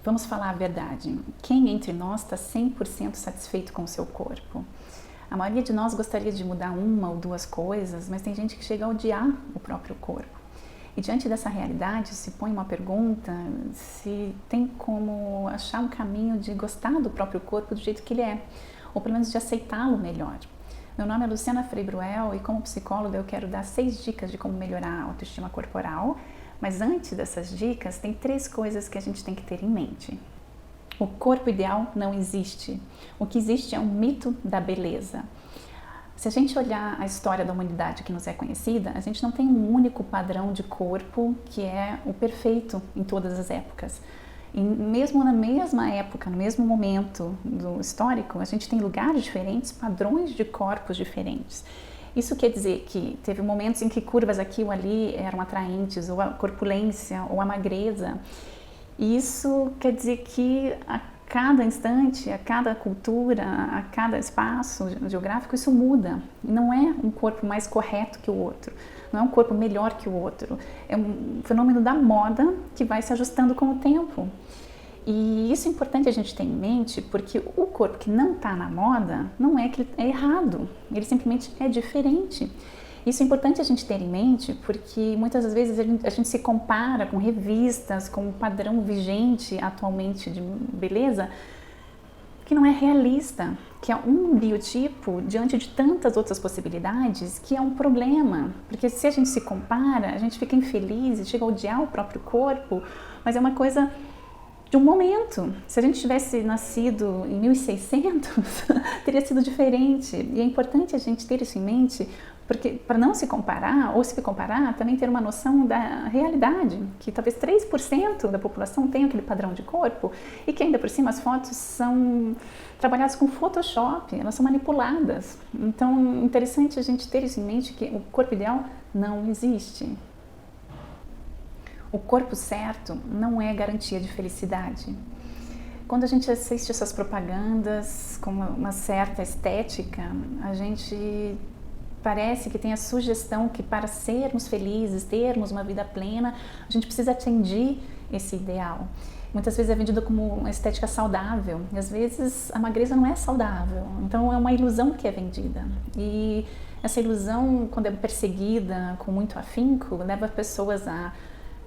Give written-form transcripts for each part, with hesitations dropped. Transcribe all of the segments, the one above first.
Vamos falar a verdade. Quem entre nós está 100% satisfeito com o seu corpo? A maioria de nós gostaria de mudar uma ou duas coisas, mas tem gente que chega a odiar o próprio corpo. E diante dessa realidade, se põe uma pergunta se tem como achar um caminho de gostar do próprio corpo do jeito que ele é, ou pelo menos de aceitá-lo melhor. Meu nome é Luciana Frei Bruel e como psicóloga eu quero dar 6 dicas de como melhorar a autoestima corporal, mas antes dessas dicas tem 3 coisas que a gente tem que ter em mente. O corpo ideal não existe. O que existe é um mito da beleza. Se a gente olhar a história da humanidade que nos é conhecida, a gente não tem um único padrão de corpo que é o perfeito em todas as épocas. E mesmo na mesma época, no mesmo momento do histórico, a gente tem lugares diferentes, padrões de corpos diferentes. Isso quer dizer que teve momentos em que curvas aqui ou ali eram atraentes, ou a corpulência, ou a magreza. E isso quer dizer que a cada instante, a cada cultura, a cada espaço geográfico, isso muda. E não é um corpo mais correto que o outro, não é um corpo melhor que o outro. É um fenômeno da moda que vai se ajustando com o tempo. E isso é importante a gente ter em mente, porque o corpo que não está na moda não é que ele é errado, ele simplesmente é diferente. Isso é importante a gente ter em mente, porque muitas das vezes a gente se compara com revistas, com o padrão vigente atualmente de beleza, que não é realista, que é um biotipo diante de tantas outras possibilidades, que é um problema. Porque se a gente se compara, a gente fica infeliz e chega a odiar o próprio corpo, mas é uma coisa de um momento. Se a gente tivesse nascido em 1600, teria sido diferente. E é importante a gente ter isso em mente, porque para não se comparar, ou se comparar, também ter uma noção da realidade, que talvez 3% da população tenha aquele padrão de corpo e que ainda por cima as fotos são trabalhadas com Photoshop, elas são manipuladas. Então, interessante a gente ter isso em mente, que o corpo ideal não existe. O corpo certo não é garantia de felicidade. Quando a gente assiste essas propagandas com uma certa estética, a gente parece que tem a sugestão que para sermos felizes, termos uma vida plena, a gente precisa atingir esse ideal. Muitas vezes é vendido como uma estética saudável, e às vezes a magreza não é saudável, então é uma ilusão que é vendida. E essa ilusão, quando é perseguida com muito afinco, leva pessoas a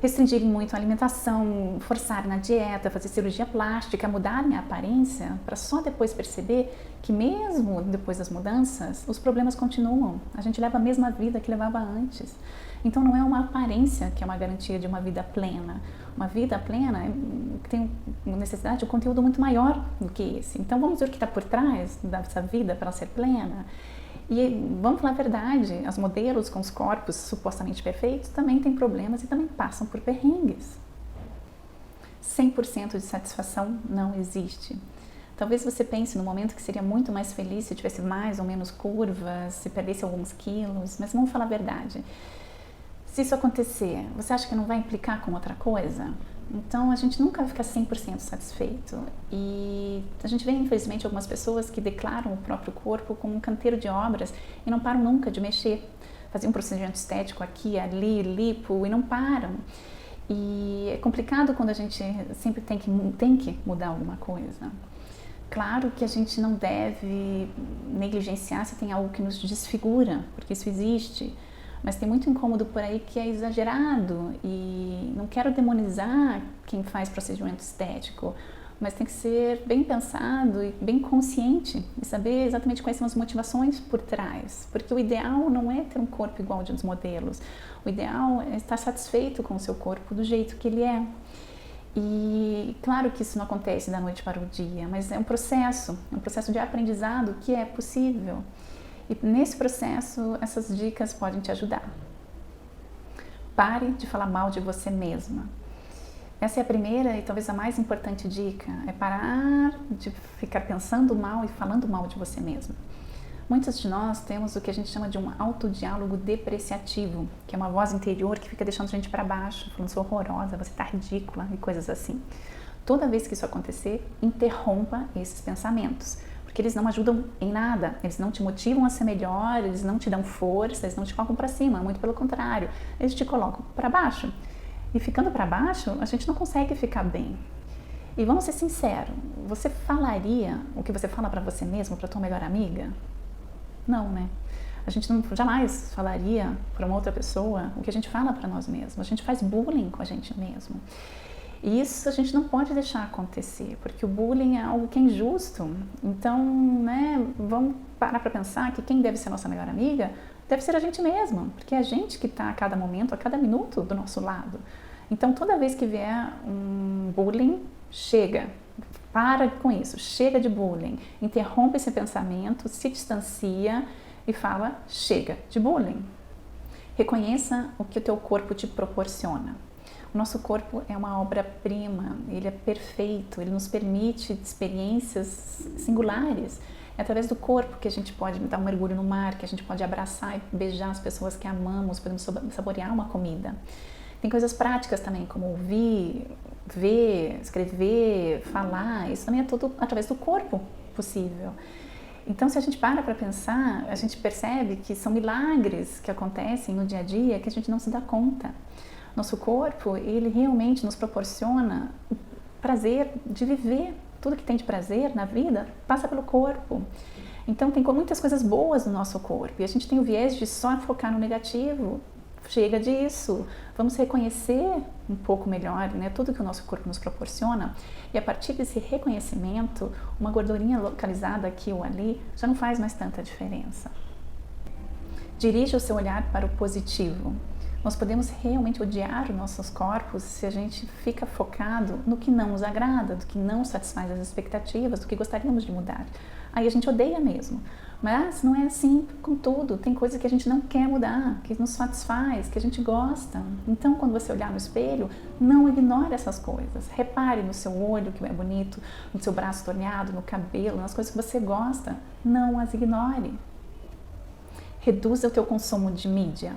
restringirem muito a alimentação, forçarem na dieta, fazer cirurgia plástica, mudarem a aparência, para só depois perceber que mesmo depois das mudanças, os problemas continuam. A gente leva a mesma vida que levava antes. Então não é uma aparência que é uma garantia de uma vida plena. Uma vida plena tem necessidade de um conteúdo muito maior do que esse. Então vamos ver o que está por trás dessa vida para ela ser plena. E vamos falar a verdade, as modelos com os corpos supostamente perfeitos também têm problemas e também passam por perrengues. 100% de satisfação não existe. Talvez você pense no momento que seria muito mais feliz se tivesse mais ou menos curvas, se perdesse alguns quilos, mas vamos falar a verdade. Se isso acontecer, você acha que não vai implicar com outra coisa? Então a gente nunca vai ficar 100% satisfeito e a gente vê infelizmente algumas pessoas que declaram o próprio corpo como um canteiro de obras e não param nunca de mexer, fazem um procedimento estético aqui, ali, lipo e não param. E é complicado quando a gente sempre tem que mudar alguma coisa. Claro que a gente não deve negligenciar se tem algo que nos desfigura, porque isso existe. Mas tem muito incômodo por aí que é exagerado e não quero demonizar quem faz procedimento estético, mas tem que ser bem pensado e bem consciente e saber exatamente quais são as motivações por trás, porque o ideal não é ter um corpo igual ao dos modelos, o ideal é estar satisfeito com o seu corpo do jeito que ele é. E claro que isso não acontece da noite para o dia, mas é um processo de aprendizado que é possível. E nesse processo, essas dicas podem te ajudar. Pare de falar mal de você mesma. Essa é a primeira e talvez a mais importante dica, é parar de ficar pensando mal e falando mal de você mesma. Muitos de nós temos o que a gente chama de um autodiálogo depreciativo, que é uma voz interior que fica deixando a gente para baixo, falando sou horrorosa, você está ridícula e coisas assim. Toda vez que isso acontecer, interrompa esses pensamentos. Porque eles não ajudam em nada, eles não te motivam a ser melhor, eles não te dão força, eles não te colocam para cima, muito pelo contrário, eles te colocam para baixo. E ficando para baixo, a gente não consegue ficar bem. E vamos ser sinceros, você falaria o que você fala para você mesmo, para tua melhor amiga? Não, né? A gente não, jamais falaria para uma outra pessoa o que a gente fala para nós mesmos. A gente faz bullying com a gente mesmo. E isso a gente não pode deixar acontecer, porque o bullying é algo que é injusto. Então, né, vamos parar para pensar que quem deve ser a nossa melhor amiga deve ser a gente mesma, porque é a gente que está a cada momento, a cada minuto do nosso lado. Então, toda vez que vier um bullying, chega, para com isso, chega de bullying, interrompe esse pensamento, se distancia e fala, chega de bullying. Reconheça o que o teu corpo te proporciona. O nosso corpo é uma obra-prima, ele é perfeito, ele nos permite experiências singulares. É através do corpo que a gente pode dar um mergulho no mar, que a gente pode abraçar e beijar as pessoas que amamos, podemos saborear uma comida. Tem coisas práticas também, como ouvir, ver, escrever, falar, isso também é tudo através do corpo possível. Então, se a gente para pensar, a gente percebe que são milagres que acontecem no dia a dia que a gente não se dá conta. Nosso corpo, ele realmente nos proporciona o prazer de viver. Tudo que tem de prazer na vida passa pelo corpo. Então, tem muitas coisas boas no nosso corpo e a gente tem o viés de só focar no negativo. Chega disso, vamos reconhecer um pouco melhor, né, tudo que o nosso corpo nos proporciona, e a partir desse reconhecimento, uma gordurinha localizada aqui ou ali já não faz mais tanta diferença. Dirija o seu olhar para o positivo. Nós podemos realmente odiar os nossos corpos se a gente fica focado no que não nos agrada, do que não satisfaz as expectativas, do que gostaríamos de mudar. Aí a gente odeia mesmo. Mas não é assim com tudo. Tem coisa que a gente não quer mudar, que nos satisfaz, que a gente gosta. Então, quando você olhar no espelho, não ignore essas coisas. Repare no seu olho, que é bonito, no seu braço torneado, no cabelo, nas coisas que você gosta. Não as ignore. Reduza o teu consumo de mídia.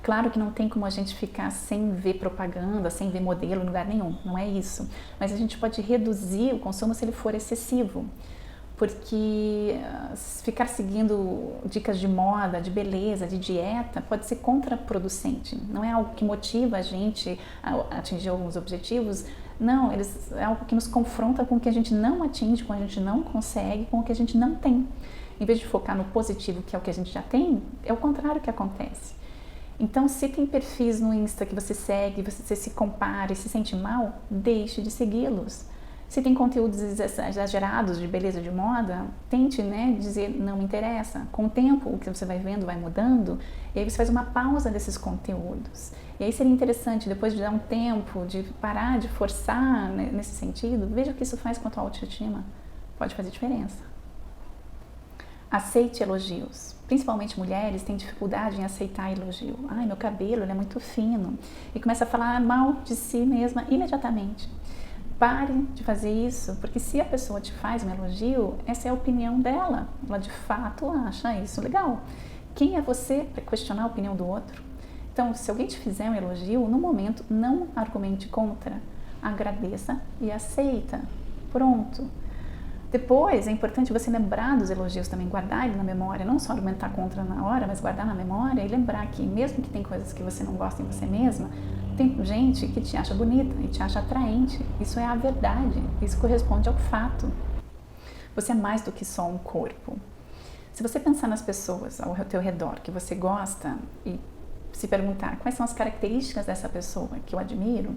Claro que não tem como a gente ficar sem ver propaganda, sem ver modelo em lugar nenhum, não é isso. Mas a gente pode reduzir o consumo se ele for excessivo. Porque ficar seguindo dicas de moda, de beleza, de dieta, pode ser contraproducente. Não é algo que motiva a gente a atingir alguns objetivos. Não, é algo que nos confronta com o que a gente não atinge, com o que a gente não consegue, com o que a gente não tem. Em vez de focar no positivo, que é o que a gente já tem, é o contrário que acontece. Então, se tem perfis no Insta que você segue, você se compara e se sente mal, deixe de segui-los. Se tem conteúdos exagerados de beleza, de moda, tente, né, dizer não me interessa. Com o tempo, o que você vai vendo vai mudando, e aí você faz uma pausa desses conteúdos. E aí seria interessante, depois de dar um tempo, de parar de forçar, né, nesse sentido, veja o que isso faz com a tua autoestima. Pode fazer diferença. Aceite elogios. Principalmente mulheres têm dificuldade em aceitar elogio. Ai, meu cabelo ele é muito fino. E começa a falar mal de si mesma imediatamente. Pare de fazer isso, porque se a pessoa te faz um elogio, essa é a opinião dela. Ela de fato acha isso legal. Quem é você para questionar a opinião do outro? Então, se alguém te fizer um elogio, no momento, não argumente contra. Agradeça e aceita. Pronto. Depois, é importante você lembrar dos elogios também, guardar ele na memória, não só argumentar contra na hora, mas guardar na memória e lembrar que mesmo que tem coisas que você não gosta em você mesma, tem gente que te acha bonita e te acha atraente. Isso é a verdade, isso corresponde ao fato. Você é mais do que só um corpo. Se você pensar nas pessoas ao teu redor que você gosta e se perguntar quais são as características dessa pessoa que eu admiro,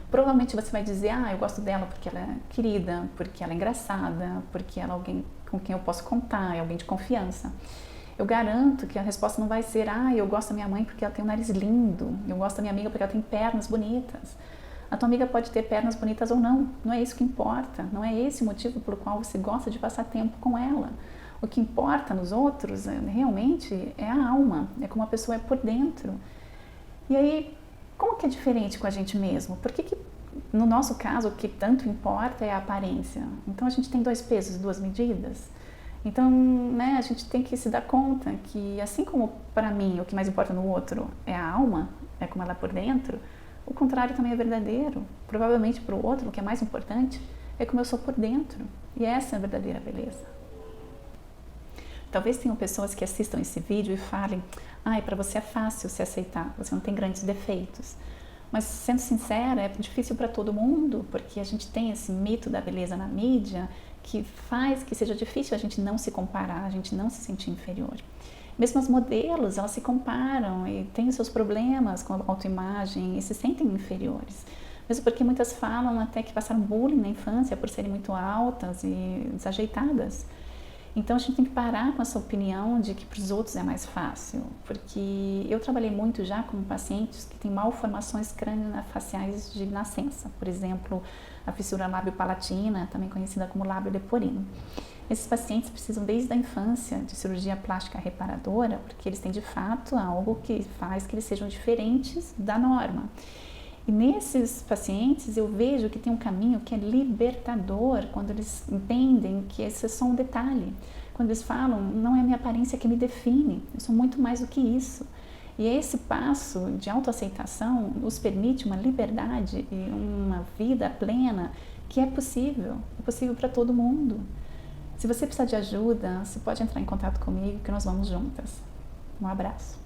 provavelmente você vai dizer, eu gosto dela porque ela é querida, porque ela é engraçada, porque ela é alguém com quem eu posso contar, é alguém de confiança. Eu garanto que a resposta não vai ser, eu gosto da minha mãe porque ela tem um nariz lindo, eu gosto da minha amiga porque ela tem pernas bonitas. A tua amiga pode ter pernas bonitas ou não, não é isso que importa, não é esse o motivo pelo qual você gosta de passar tempo com ela. O que importa nos outros, realmente, é a alma, é como a pessoa é por dentro. E aí, como que é diferente com a gente mesmo? Por que no nosso caso, o que tanto importa é a aparência? Então, a gente tem 2 pesos, 2 medidas. Então, né, a gente tem que se dar conta que, assim como para mim o que mais importa no outro é a alma, é como ela é por dentro, o contrário também é verdadeiro. Provavelmente para o outro, o que é mais importante é como eu sou por dentro. E essa é a verdadeira beleza. Talvez tenham pessoas que assistam esse vídeo e falem, para você é fácil se aceitar, você não tem grandes defeitos. Mas, sendo sincera, é difícil para todo mundo, porque a gente tem esse mito da beleza na mídia que faz que seja difícil a gente não se comparar, a gente não se sentir inferior. Mesmo as modelos, elas se comparam e têm seus problemas com a autoimagem e se sentem inferiores. Mesmo porque muitas falam até que passaram bullying na infância por serem muito altas e desajeitadas. Então a gente tem que parar com essa opinião de que para os outros é mais fácil, porque eu trabalhei muito já com pacientes que têm malformações craniofaciais de nascença, por exemplo, a fissura lábio-palatina, também conhecida como lábio leporino. Esses pacientes precisam desde a infância de cirurgia plástica reparadora, porque eles têm de fato algo que faz que eles sejam diferentes da norma. E nesses pacientes eu vejo que tem um caminho que é libertador quando eles entendem que esse é só um detalhe. Quando eles falam, não é a minha aparência que me define, eu sou muito mais do que isso. E esse passo de autoaceitação nos permite uma liberdade e uma vida plena que é possível para todo mundo. Se você precisar de ajuda, você pode entrar em contato comigo que nós vamos juntas. Um abraço.